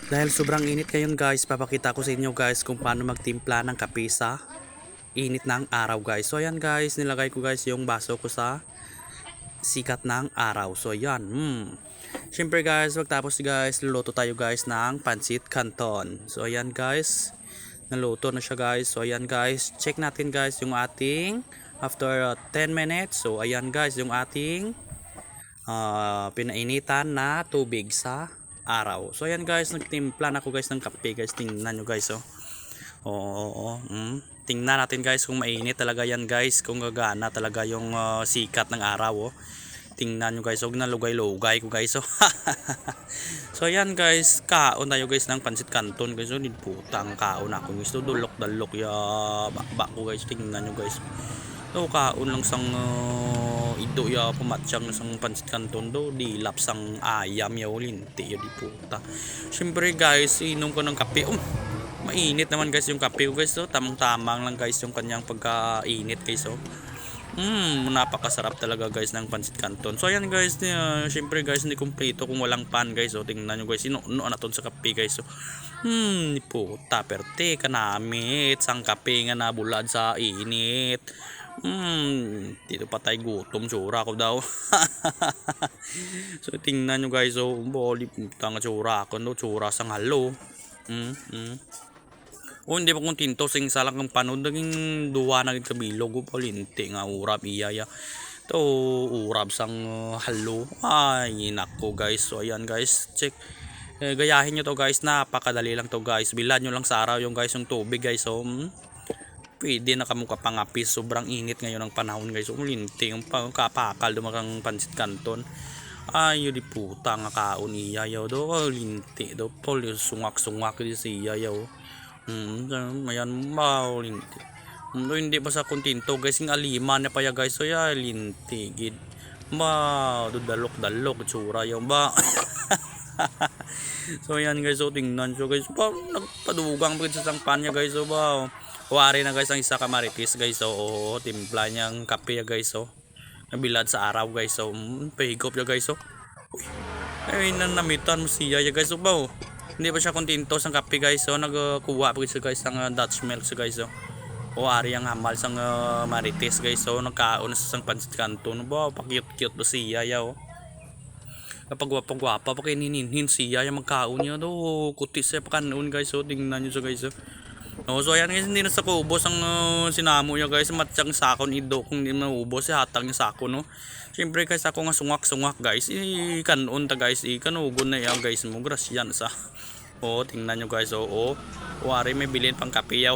Dahil sobrang init ngayon guys, papakita ko sa inyo guys kung paano magtimpla ng kape sa init ng araw guys. So ayan guys, nilagay ko guys yung baso ko sa sikat ng araw. So ayan, Siyempre guys, pagtapos guys, luluto tayo guys ng pansit canton. So ayan guys, naluto na siya guys. So ayan guys, check natin guys yung ating after 10 minutes. So ayan guys, yung ating pinainitan na tubig sa araw. So ayan guys, nagtimpla na ako guys ng kape guys. Tingnan nyo guys oh. Tingnan natin guys kung mainit talaga yan guys, kung gagana talaga yung sikat ng araw oh. Tingnan nyo guys, huwag na lugay-lugay ko guys oh. So ayan guys, kaon tayo guys ng pansit canton guys oh. Putang kaon ako guys to, dulok-dalok ya bakbak ko guys. Tingnan nyo guys. So kaon lang sang ido ya pumatsyang sang pansit canton do, dilap sang ayam ya ulinti ya di puta. Siyempre guys, inom ko ng kape. Mainit naman guys yung kape ko guys oh. Tamang-tamang lang guys yung kanyang pagkainit guys oh. Napakasarap talaga guys ng pansit canton. So ayan guys, syempre guys, hindi kumpleto kung walang pan guys oh. Tingnan nyo guys, ino-no na ton sa kape guys oh. Ni puta perte kanamit sang kape nga nabulad sa init. Dito patay gutom tsura ko daw. So tingnan nyo guys oh, boli puta nga tsura ko no, tsura sang halo. Hindi pa kung tinto sing salang kang panod naging duwa na kabilog ko palinti nga urap iyaya to urap sang halo. Ay nako guys. So ayan guys, check gayahin nyo to guys, napakadali lang to guys. Bilad nyo lang sa araw yung guys yung tubig guys. So pwede na kamo kapangapis, sobrang init ngayon ng panahon guys. Linti yung kapakal dumakang pansit canton. Ay di puta nga kaon iyayaw do, linti do pol sungak-sungak di siya yaw. Ayan linti. Hindi pa sa kontinto guys, ng alima na pa ya guys. So ya linti gid do dalok-dalok tsura yung ba. So ayan guys, so tingnan so guys, nagpadugang pa sa sangpan niya guys. So ba wari na guys ang isa ka maritis guys. So timpla niyang kape ya guys. So nabilad sa araw guys. So pahigop ya guys. So ay namitan mo siya ya guys. So ba hindi pa siya kontento sang kape guys. So nagkuha pa guys ang Dutch milk so guys. So wari ang hamal sang marites guys. So nagkaon sa sang pansit canton ba, pa-cute do siya ya oh. Kapag gwapa pa kinininhin siya yung magkaon niya do, kutis siya pa kanon guys. So tingnan niyo so guys. So ayan guys, hindi na sa kuubos ang sinamo niya guys. Matsyang sakon ido kung hindi maubos hatang niya sako no. Siyempre guys, ako nga sungak guys, kanon ta guys, kanugon na yan guys mo, grasyan sa. Tingnan nyo guys, wari may bilhin pang kape yaw.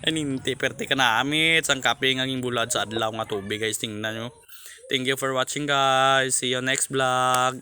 Aninti perte ka namit sang kape nga bulad sa adlaw nga tubig guys. Tingnan nyo. Thank you for watching guys, see you next vlog.